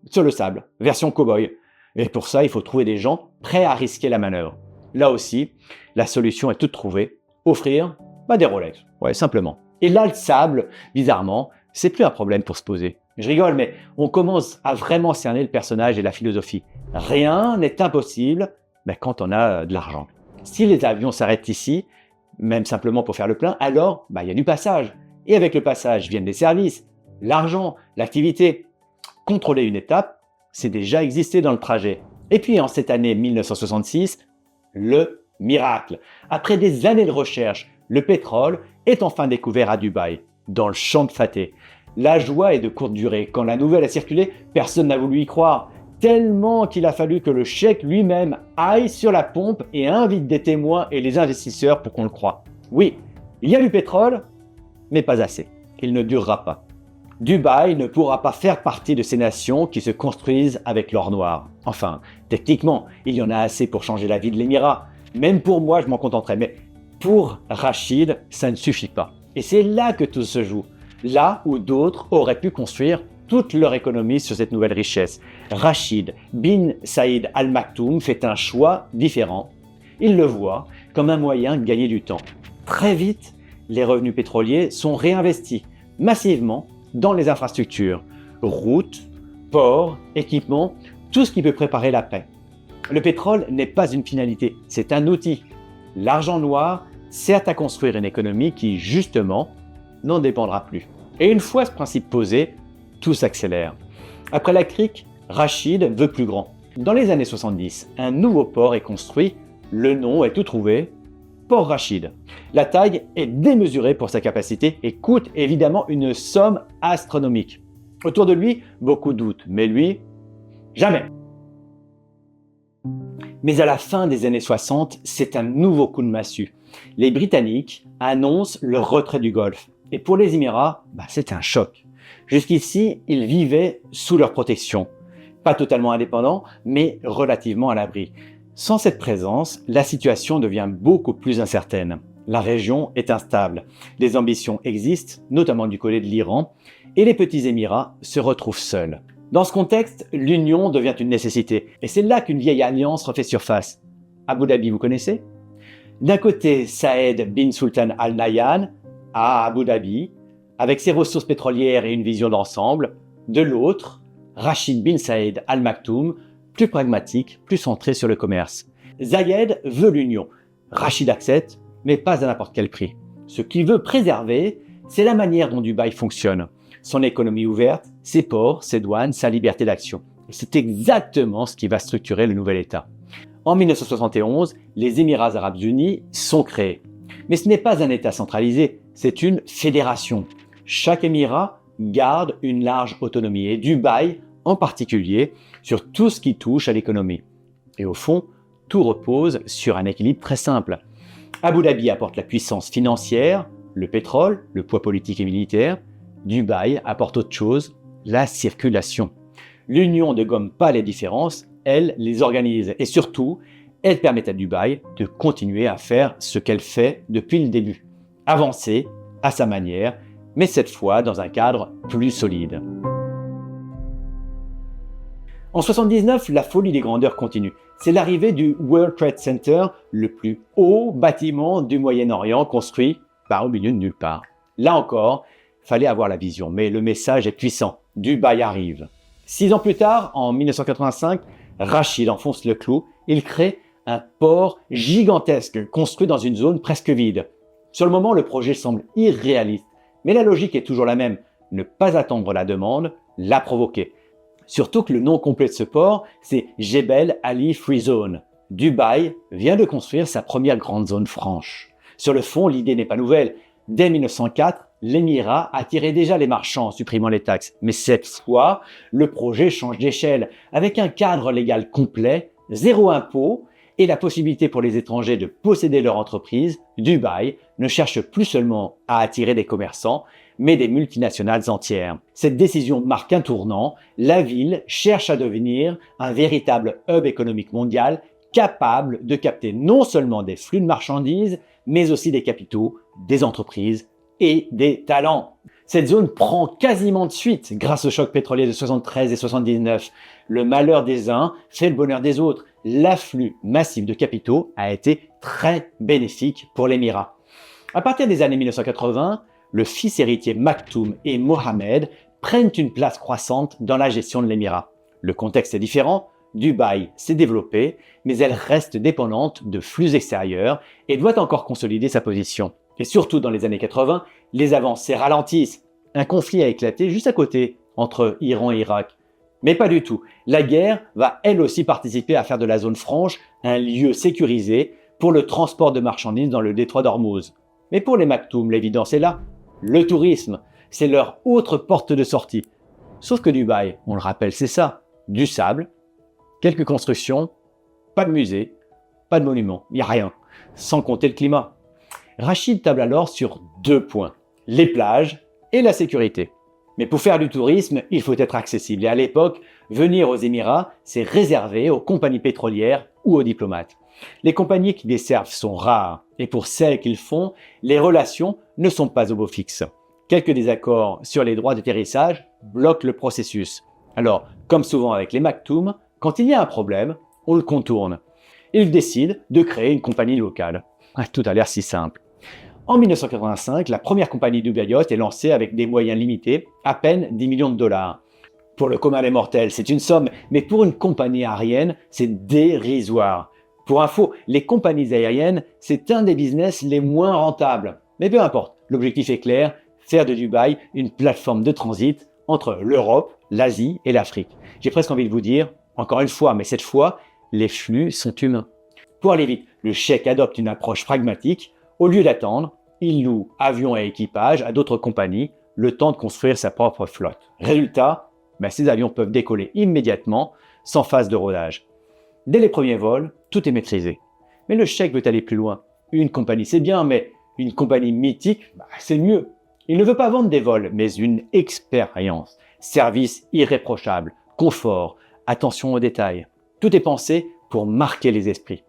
sur le sable, version cow-boy. Et pour ça, il faut trouver des gens prêts à risquer la manœuvre. Là aussi, la solution est toute trouvée. Offrir des Rolex. Ouais, simplement. Et là, le sable, bizarrement, c'est plus un problème pour se poser. Je rigole, mais on commence à vraiment cerner le personnage et la philosophie. Rien n'est impossible quand on a de l'argent. Si les avions s'arrêtent ici, même simplement pour faire le plein, alors il y a du passage. Et avec le passage viennent des services, l'argent, l'activité. Contrôler une étape, c'est déjà existé dans le trajet. Et puis en cette année 1966, le miracle. Après des années de recherche, le pétrole est enfin découvert à Dubaï, dans le champ de Fateh. La joie est de courte durée. Quand la nouvelle a circulé, personne n'a voulu y croire. Tellement qu'il a fallu que le cheikh lui-même aille sur la pompe et invite des témoins et les investisseurs pour qu'on le croie. Oui, il y a du pétrole, mais pas assez. Il ne durera pas. Dubaï ne pourra pas faire partie de ces nations qui se construisent avec l'or noir. Enfin, techniquement, il y en a assez pour changer la vie de l'Émirat. Même pour moi, je m'en contenterais. Mais pour Rachid, ça ne suffit pas. Et c'est là que tout se joue. Là où d'autres auraient pu construire toute leur économie sur cette nouvelle richesse. Rachid bin Saïd Al Maktoum fait un choix différent. Il le voit comme un moyen de gagner du temps. Très vite, les revenus pétroliers sont réinvestis massivement dans les infrastructures, routes, ports, équipements, tout ce qui peut préparer la paix. Le pétrole n'est pas une finalité, c'est un outil. L'argent noir sert à construire une économie qui, justement, n'en dépendra plus. Et une fois ce principe posé, tout s'accélère. Après la crique, Rachid veut plus grand. Dans les années 70, un nouveau port est construit, le nom est tout trouvé, Port Rachid. La taille est démesurée pour sa capacité et coûte évidemment une somme astronomique. Autour de lui, beaucoup doutent, mais lui, jamais. Mais à la fin des années 60, c'est un nouveau coup de massue. Les Britanniques annoncent le retrait du Golfe. Et pour les Émirats, c'est un choc. Jusqu'ici, ils vivaient sous leur protection. Pas totalement indépendants, mais relativement à l'abri. Sans cette présence, la situation devient beaucoup plus incertaine. La région est instable. Des ambitions existent, notamment du côté de l'Iran, et les petits Émirats se retrouvent seuls. Dans ce contexte, l'union devient une nécessité. Et c'est là qu'une vieille alliance refait surface. Abu Dhabi, vous connaissez? D'un côté, Saïd bin Sultan Al Nahyan, à Abu Dhabi, avec ses ressources pétrolières et une vision d'ensemble. De l'autre, Rachid bin Saïd Al Maktoum, plus pragmatique, plus centré sur le commerce. Zayed veut l'union. Rachid accepte, mais pas à n'importe quel prix. Ce qu'il veut préserver, c'est la manière dont Dubaï fonctionne. Son économie ouverte, ses ports, ses douanes, sa liberté d'action. Et c'est exactement ce qui va structurer le nouvel État. En 1971, les Émirats arabes unis sont créés. Mais ce n'est pas un État centralisé, c'est une fédération. Chaque Émirat garde une large autonomie et Dubaï, en particulier, sur tout ce qui touche à l'économie. Et au fond, tout repose sur un équilibre très simple. Abu Dhabi apporte la puissance financière, le pétrole, le poids politique et militaire. Dubaï apporte autre chose, la circulation. L'union ne gomme pas les différences, elle les organise. Et surtout, elle permet à Dubaï de continuer à faire ce qu'elle fait depuis le début. Avancer à sa manière, mais cette fois dans un cadre plus solide. En 1979, la folie des grandeurs continue. C'est l'arrivée du World Trade Center, le plus haut bâtiment du Moyen-Orient construit au milieu de nulle part. Là encore, fallait avoir la vision, mais le message est puissant. Dubaï arrive. 6 ans plus tard, en 1985, Rachid enfonce le clou. Il crée un port gigantesque construit dans une zone presque vide. Sur le moment, le projet semble irréaliste, mais la logique est toujours la même. Ne pas attendre la demande, la provoquer. Surtout que le nom complet de ce port, c'est Jebel Ali Free Zone. Dubaï vient de construire sa première grande zone franche. Sur le fond, l'idée n'est pas nouvelle. Dès 1904, l'Émirat attirait déjà les marchands en supprimant les taxes. Mais cette fois, le projet change d'échelle. Avec un cadre légal complet, zéro impôt et la possibilité pour les étrangers de posséder leur entreprise, Dubaï ne cherche plus seulement à attirer des commerçants, mais des multinationales entières. Cette décision marque un tournant. La ville cherche à devenir un véritable hub économique mondial capable de capter non seulement des flux de marchandises, mais aussi des capitaux, des entreprises et des talents. Cette zone prend quasiment de suite grâce au choc pétrolier de 73 et 79. Le malheur des uns fait le bonheur des autres. L'afflux massif de capitaux a été très bénéfique pour l'Émirat. À partir des années 1980, le fils héritier Maktoum et Mohamed prennent une place croissante dans la gestion de l'Émirat. Le contexte est différent. Dubaï s'est développée, mais elle reste dépendante de flux extérieurs et doit encore consolider sa position. Et surtout dans les années 80, les avancées ralentissent. Un conflit a éclaté juste à côté entre Iran et Irak. Mais pas du tout. La guerre va elle aussi participer à faire de la zone franche un lieu sécurisé pour le transport de marchandises dans le détroit d'Ormuz. Mais pour les Maktoum, l'évidence est là. Le tourisme, c'est leur autre porte de sortie. Sauf que Dubaï, on le rappelle, c'est ça. Du sable, quelques constructions, pas de musée, pas de monument, il n'y a rien. Sans compter le climat. Rachid table alors sur 2 points. Les plages et la sécurité. Mais pour faire du tourisme, il faut être accessible. Et à l'époque, venir aux Émirats, c'est réservé aux compagnies pétrolières ou aux diplomates. Les compagnies qui desservent sont rares. Et pour celles qu'ils font, les relations ne sont pas au beau fixe. Quelques désaccords sur les droits d'atterrissage bloquent le processus. Alors, comme souvent avec les Maktoum, quand il y a un problème, on le contourne. Ils décident de créer une compagnie locale. Tout a l'air si simple. En 1985, la première compagnie Dubaïot est lancée avec des moyens limités, à peine 10 millions de dollars. Pour le commun des mortels, c'est une somme, mais pour une compagnie aérienne, c'est dérisoire. Pour info, les compagnies aériennes, c'est un des business les moins rentables. Mais peu importe, l'objectif est clair, faire de Dubaï une plateforme de transit entre l'Europe, l'Asie et l'Afrique. J'ai presque envie de vous dire, encore une fois, mais cette fois, les flux sont humains. Pour aller vite, le cheikh adopte une approche pragmatique. Au lieu d'attendre, il loue avions et équipages à d'autres compagnies, le temps de construire sa propre flotte. Résultat, ces avions peuvent décoller immédiatement, sans phase de rodage. Dès les premiers vols, tout est maîtrisé. Mais le cheikh veut aller plus loin. Une compagnie c'est bien, mais une compagnie mythique, c'est mieux. Il ne veut pas vendre des vols, mais une expérience. Service irréprochable, confort, attention aux détails. Tout est pensé pour marquer les esprits.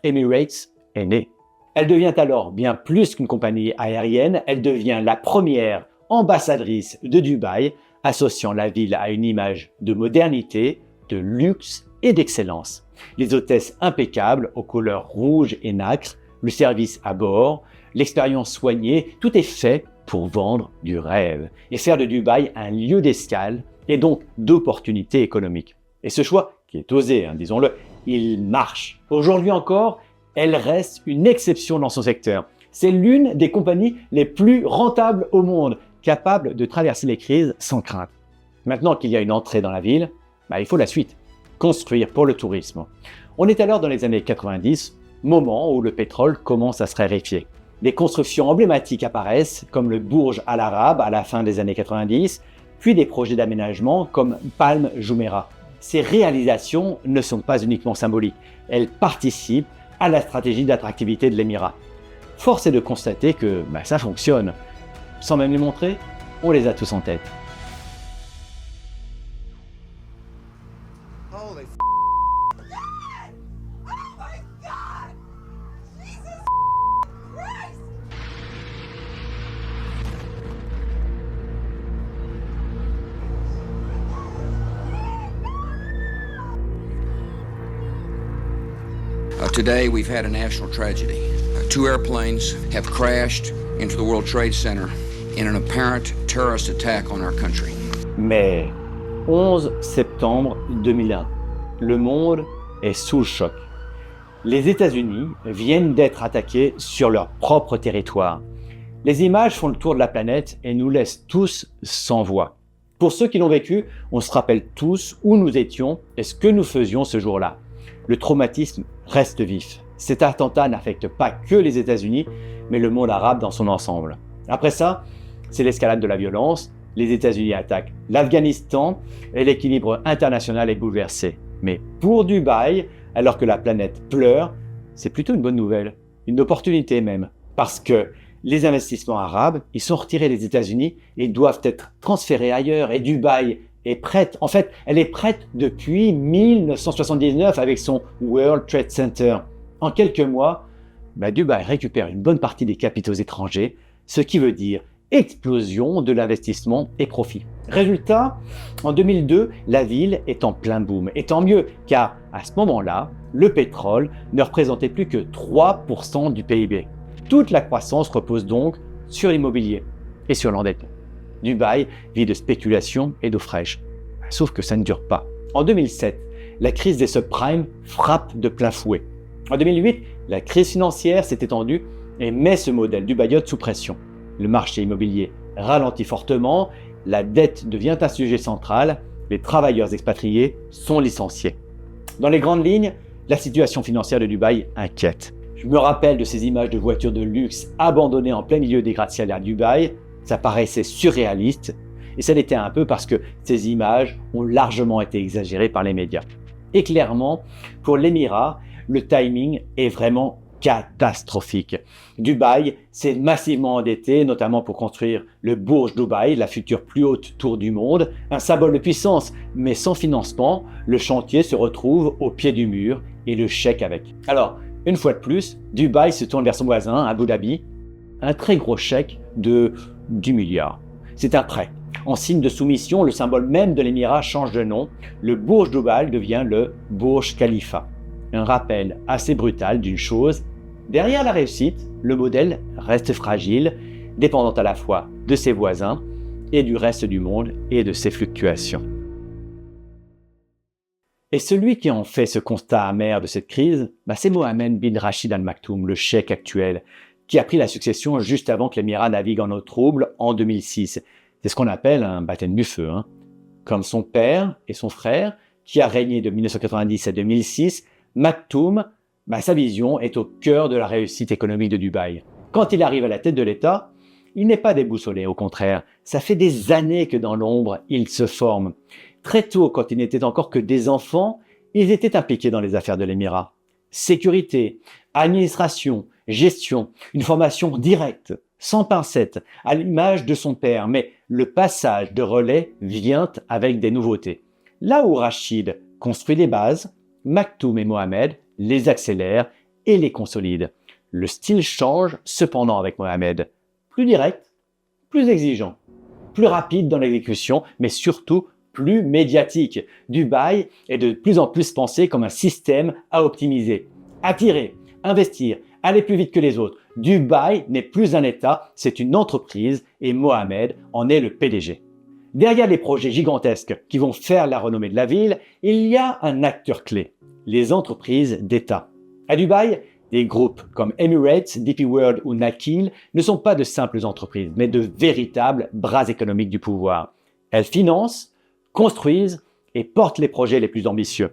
Emirates est née. Elle devient alors bien plus qu'une compagnie aérienne, elle devient la première ambassadrice de Dubaï, associant la ville à une image de modernité, de luxe et d'excellence. Les hôtesses impeccables aux couleurs rouge et nacre, le service à bord, l'expérience soignée, tout est fait pour vendre du rêve et faire de Dubaï un lieu d'escale et donc d'opportunités économiques. Et ce choix, qui est osé, disons-le, il marche. Aujourd'hui encore, elle reste une exception dans son secteur. C'est l'une des compagnies les plus rentables au monde, capable de traverser les crises sans crainte. Maintenant qu'il y a une entrée dans la ville, il faut la suite. Construire pour le tourisme. On est alors dans les années 90, moment où le pétrole commence à se raréfier. Des constructions emblématiques apparaissent, comme le Burj Al Arab à la fin des années 90, puis des projets d'aménagement comme Palm Jumeirah. Ces réalisations ne sont pas uniquement symboliques, elles participent à la stratégie d'attractivité de l'Émirat. Force est de constater que ça fonctionne. Sans même les montrer, on les a tous en tête. Holy f***. Oh my God! Jesus Christ! Today, we've had a national tragedy. 2 airplanes have crashed into the World Trade Center in an apparent terrorist attack on our country. Mais 11 septembre 2001, le monde est sous le choc. Les États-Unis viennent d'être attaqués sur leur propre territoire. Les images font le tour de la planète et nous laissent tous sans voix. Pour ceux qui l'ont vécu, on se rappelle tous où nous étions et ce que nous faisions ce jour-là. Le traumatisme reste vif. Cet attentat n'affecte pas que les États-Unis, mais le monde arabe dans son ensemble. Après ça, c'est l'escalade de la violence. Les États-Unis attaquent l'Afghanistan et l'équilibre international est bouleversé. Mais pour Dubaï, alors que la planète pleure, c'est plutôt une bonne nouvelle, une opportunité même. Parce que les investissements arabes, ils sont retirés des États-Unis et doivent être transférés ailleurs. Et Dubaï est prête. En fait, elle est prête depuis 1979 avec son World Trade Center. En quelques mois, Dubaï récupère une bonne partie des capitaux étrangers, ce qui veut dire explosion de l'investissement et profit. Résultat, en 2002, la ville est en plein boom. Et tant mieux, car à ce moment-là, le pétrole ne représentait plus que 3% du PIB. Toute la croissance repose donc sur l'immobilier et sur l'endettement. Dubaï vit de spéculation et d'eau fraîche. Sauf que ça ne dure pas. En 2007, la crise des subprimes frappe de plein fouet. En 2008, la crise financière s'est étendue et met ce modèle dubaïote sous pression. Le marché immobilier ralentit fortement, la dette devient un sujet central, les travailleurs expatriés sont licenciés. Dans les grandes lignes, la situation financière de Dubaï inquiète. Je me rappelle de ces images de voitures de luxe abandonnées en plein milieu des gratte-ciel à Dubaï. Ça paraissait surréaliste et ça l'était un peu parce que ces images ont largement été exagérées par les médias. Et clairement, pour l'Émirat, le timing est vraiment catastrophique. Dubaï s'est massivement endetté, notamment pour construire le Burj Dubaï, la future plus haute tour du monde, un symbole de puissance, mais sans financement, le chantier se retrouve au pied du mur et le chèque avec. Alors, une fois de plus, Dubaï se tourne vers son voisin, Abu Dhabi, un très gros chèque de 10 milliards. C'est un prêt. En signe de soumission, le symbole même de l'Émirat change de nom. Le Burj Dubaï devient le Burj Khalifa. Un rappel assez brutal d'une chose, derrière la réussite, le modèle reste fragile, dépendant à la fois de ses voisins et du reste du monde et de ses fluctuations. Et celui qui en fait ce constat amer de cette crise, c'est Mohammed bin Rachid Al Maktoum, le cheikh actuel, qui a pris la succession juste avant que l'Émirat navigue en eau trouble en 2006. C'est ce qu'on appelle un baptême du feu. Comme son père et son frère, qui a régné de 1990 à 2006, Maktoum, sa vision est au cœur de la réussite économique de Dubaï. Quand il arrive à la tête de l'État, il n'est pas déboussolé, au contraire. Ça fait des années que dans l'ombre, il se forme. Très tôt, quand ils n'étaient encore que des enfants, ils étaient impliqués dans les affaires de l'Émirat. Sécurité, administration, gestion, une formation directe, sans pincettes, à l'image de son père, mais le passage de relais vient avec des nouveautés. Là où Rachid construit les bases, Maktoum et Mohamed les accélèrent et les consolident. Le style change cependant avec Mohamed. Plus direct, plus exigeant, plus rapide dans l'exécution, mais surtout plus médiatique. Dubaï est de plus en plus pensé comme un système à optimiser. Attirer, investir, aller plus vite que les autres. Dubaï n'est plus un État, c'est une entreprise et Mohamed en est le PDG. Derrière les projets gigantesques qui vont faire la renommée de la ville, il y a un acteur clé, les entreprises d'État. À Dubaï, des groupes comme Emirates, DP World ou Nakheel ne sont pas de simples entreprises, mais de véritables bras économiques du pouvoir. Elles financent, construisent et portent les projets les plus ambitieux.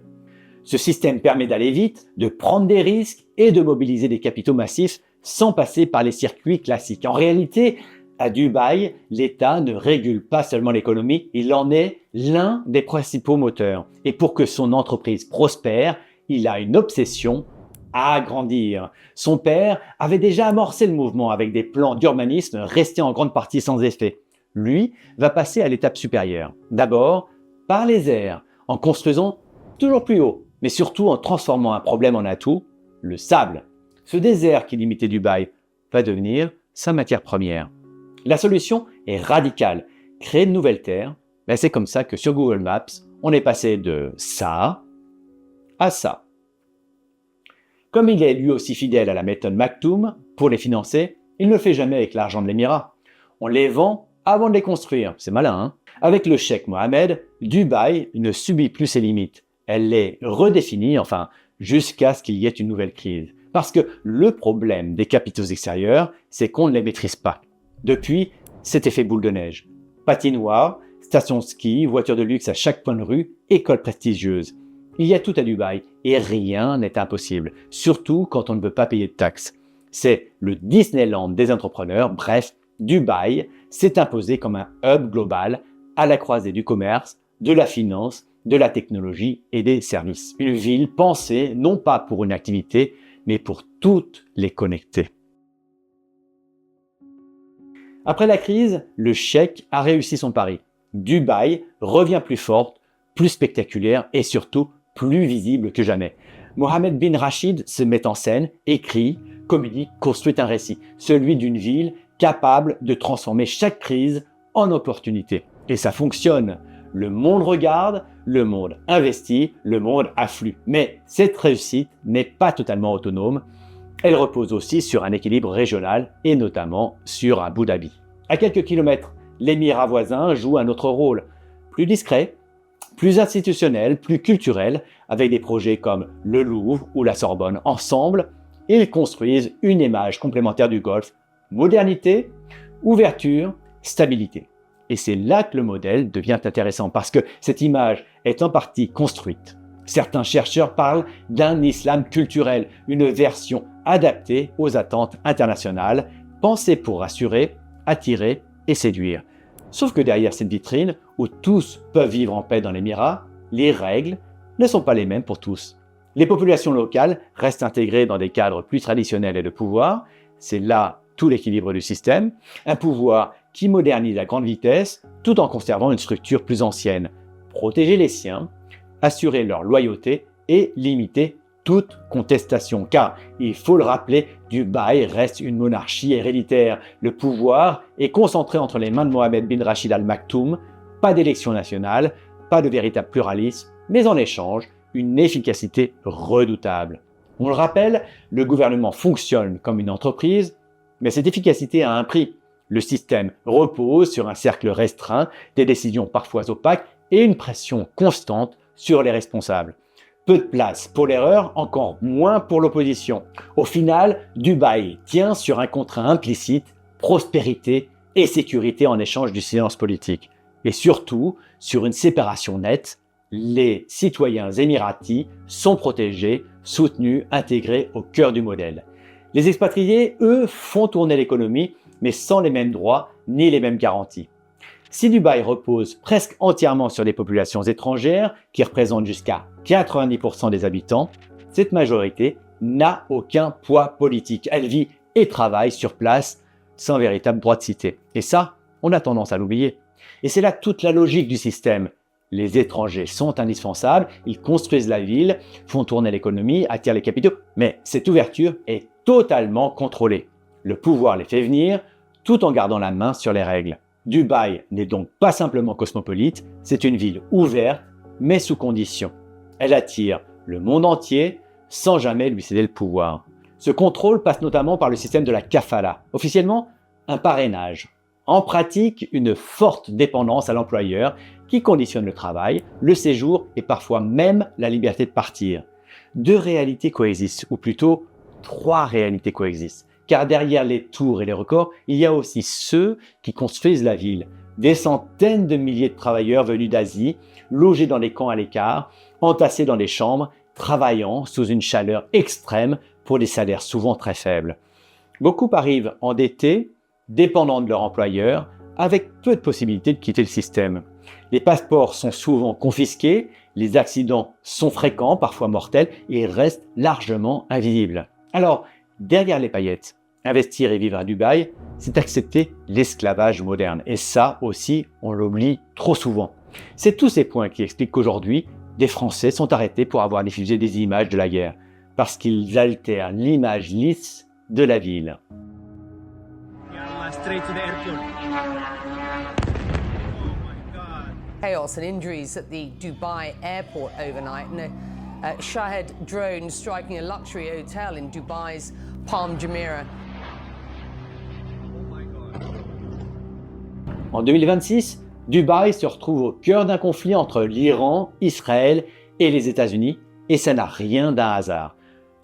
Ce système permet d'aller vite, de prendre des risques et de mobiliser des capitaux massifs sans passer par les circuits classiques. En réalité, à Dubaï, l'État ne régule pas seulement l'économie, il en est l'un des principaux moteurs. Et pour que son entreprise prospère, il a une obsession à agrandir. Son père avait déjà amorcé le mouvement avec des plans d'urbanisme restés en grande partie sans effet. Lui va passer à l'étape supérieure. D'abord, par les airs, en construisant toujours plus haut, mais surtout en transformant un problème en atout, le sable. Ce désert qui limitait Dubaï va devenir sa matière première. La solution est radicale. Créer de nouvelles terres, c'est comme ça que sur Google Maps, on est passé de ça à ça. Comme il est lui aussi fidèle à la méthode Maktoum pour les financer, il ne le fait jamais avec l'argent de l'Émirat. On les vend avant de les construire. C'est malin, hein? Avec le cheikh Mohammed, Dubaï ne subit plus ses limites. Elle les redéfinit, enfin, jusqu'à ce qu'il y ait une nouvelle crise. Parce que le problème des capitaux extérieurs, c'est qu'on ne les maîtrise pas. Depuis, c'est effet boule de neige. Patinoire, station de ski, voitures de luxe à chaque coin de rue, écoles prestigieuses. Il y a tout à Dubaï et rien n'est impossible, surtout quand on ne veut pas payer de taxes. C'est le Disneyland des entrepreneurs, bref, Dubaï s'est imposé comme un hub global à la croisée du commerce, de la finance, de la technologie et des services. Une ville pensée non pas pour une activité, mais pour toutes les connecter. Après la crise, le cheikh a réussi son pari. Dubaï revient plus forte, plus spectaculaire et surtout plus visible que jamais. Mohammed bin Rachid se met en scène, écrit, communique, construit un récit, celui d'une ville capable de transformer chaque crise en opportunité. Et ça fonctionne. Le monde regarde, le monde investit, le monde afflue. Mais cette réussite n'est pas totalement autonome. Elle repose aussi sur un équilibre régional et notamment sur Abu Dhabi. À quelques kilomètres, l'émirat voisin joue un autre rôle, plus discret, plus institutionnel, plus culturel, avec des projets comme le Louvre ou la Sorbonne. Ensemble, ils construisent une image complémentaire du Golfe. Modernité, ouverture, stabilité. Et c'est là que le modèle devient intéressant parce que cette image est en partie construite. Certains chercheurs parlent d'un islam culturel, une version adaptée aux attentes internationales, pensée pour rassurer, attirer et séduire. Sauf que derrière cette vitrine, où tous peuvent vivre en paix dans l'Émirat, les règles ne sont pas les mêmes pour tous. Les populations locales restent intégrées dans des cadres plus traditionnels et de pouvoir. C'est là tout l'équilibre du système. Un pouvoir qui modernise à grande vitesse tout en conservant une structure plus ancienne. Protéger les siens, assurer leur loyauté et limiter toute contestation. Car, il faut le rappeler, Dubaï reste une monarchie héréditaire. Le pouvoir est concentré entre les mains de Mohammed bin Rachid Al Maktoum. Pas d'élection nationale, pas de véritable pluralisme, mais en échange, une efficacité redoutable. On le rappelle, le gouvernement fonctionne comme une entreprise, mais cette efficacité a un prix. Le système repose sur un cercle restreint, des décisions parfois opaques et une pression constante sur les responsables. Peu de place pour l'erreur, encore moins pour l'opposition. Au final, Dubaï tient sur un contrat implicite, prospérité et sécurité en échange du silence politique. Et surtout, sur une séparation nette, les citoyens émiratis sont protégés, soutenus, intégrés au cœur du modèle. Les expatriés, eux, font tourner l'économie, mais sans les mêmes droits ni les mêmes garanties. Si Dubaï repose presque entièrement sur des populations étrangères, qui représentent jusqu'à 90% des habitants, cette majorité n'a aucun poids politique. Elle vit et travaille sur place sans véritable droit de cité. Et ça, on a tendance à l'oublier. Et c'est là toute la logique du système. Les étrangers sont indispensables, ils construisent la ville, font tourner l'économie, attirent les capitaux, mais cette ouverture est totalement contrôlée. Le pouvoir les fait venir, tout en gardant la main sur les règles. Dubaï n'est donc pas simplement cosmopolite, c'est une ville ouverte, mais sous condition. Elle attire le monde entier sans jamais lui céder le pouvoir. Ce contrôle passe notamment par le système de la kafala, officiellement un parrainage. En pratique, une forte dépendance à l'employeur qui conditionne le travail, le séjour et parfois même la liberté de partir. Deux réalités coexistent, ou plutôt trois réalités coexistent. Car derrière les tours et les records, il y a aussi ceux qui construisent la ville. Des centaines de milliers de travailleurs venus d'Asie, logés dans des camps à l'écart, entassés dans des chambres, travaillant sous une chaleur extrême pour des salaires souvent très faibles. Beaucoup arrivent endettés, dépendants de leur employeur, avec peu de possibilités de quitter le système. Les passeports sont souvent confisqués, les accidents sont fréquents, parfois mortels, et restent largement invisibles. Alors, derrière les paillettes, investir et vivre à Dubaï, c'est accepter l'esclavage moderne. Et ça aussi, on l'oublie trop souvent. C'est tous ces points qui expliquent qu'aujourd'hui, des Français sont arrêtés pour avoir diffusé des images de la guerre, parce qu'ils altèrent l'image lisse de la ville. Straight to the airport. Chaos and injuries at the Dubai airport overnight. And a Shahed drone striking a luxury hotel in Dubai's Palm Jumeirah. Oh my God. En 2026, Dubaï se retrouve au cœur d'un conflit entre l'Iran, Israël et les États-Unis, et ça n'a rien d'un hasard.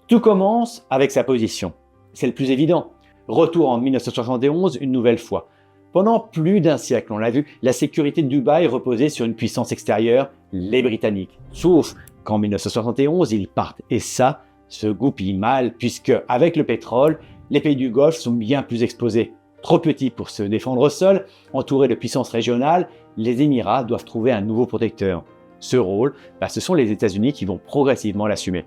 Tout commence avec sa position. C'est le plus évident. Retour en 1971 une nouvelle fois. Pendant plus d'un siècle, on l'a vu, la sécurité de Dubaï reposait sur une puissance extérieure, les Britanniques. Sauf qu'en 1971, ils partent. Et ça se goupille mal, puisque avec le pétrole, les pays du Golfe sont bien plus exposés. Trop petits pour se défendre au sol, entourés de puissances régionales, les Émirats doivent trouver un nouveau protecteur. Ce rôle, ce sont les États-Unis qui vont progressivement l'assumer.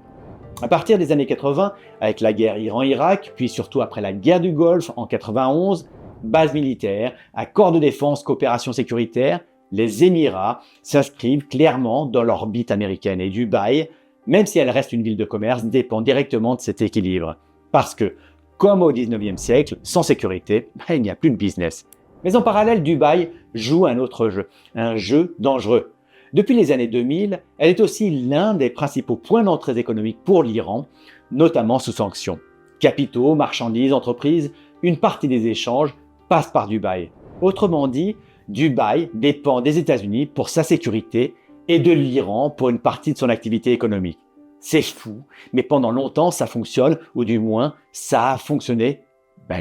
À partir des années 80, avec la guerre Iran-Irak, puis surtout après la guerre du Golfe en 91, base militaire, accords de défense, coopération sécuritaire, les Émirats s'inscrivent clairement dans l'orbite américaine et Dubaï, même si elle reste une ville de commerce, dépend directement de cet équilibre. Parce que, comme au 19e siècle, sans sécurité, il n'y a plus de business. Mais en parallèle, Dubaï joue un autre jeu, un jeu dangereux. Depuis les années 2000, elle est aussi l'un des principaux points d'entrée économiques pour l'Iran, notamment sous sanctions. Capitaux, marchandises, entreprises, une partie des échanges passe par Dubaï. Autrement dit, Dubaï dépend des États-Unis pour sa sécurité et de l'Iran pour une partie de son activité économique. C'est fou, mais pendant longtemps ça fonctionne, ou du moins ça a fonctionné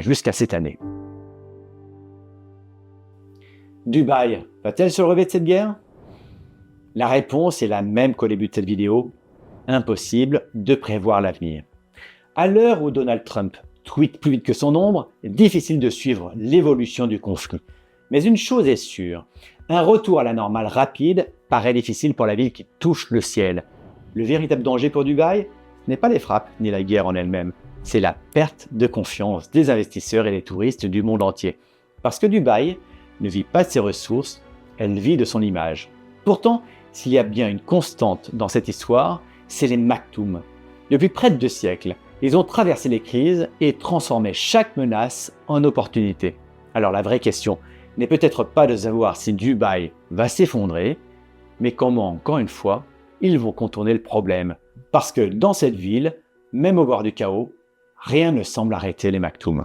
jusqu'à cette année. Dubaï va-t-elle se relever de cette guerre ? La réponse est la même qu'au début de cette vidéo. Impossible de prévoir l'avenir. À l'heure où Donald Trump tweet plus vite que son ombre, difficile de suivre l'évolution du conflit. Mais une chose est sûre, un retour à la normale rapide paraît difficile pour la ville qui touche le ciel. Le véritable danger pour Dubaï, ce n'est pas les frappes ni la guerre en elle-même, c'est la perte de confiance des investisseurs et des touristes du monde entier. Parce que Dubaï ne vit pas de ses ressources, elle vit de son image. Pourtant, s'il y a bien une constante dans cette histoire, c'est les Maktoum. Depuis près de 2 siècles, ils ont traversé les crises et transformé chaque menace en opportunité. Alors la vraie question n'est peut-être pas de savoir si Dubaï va s'effondrer, mais comment, encore une fois, ils vont contourner le problème. Parce que dans cette ville, même au bord du chaos, rien ne semble arrêter les Maktoum.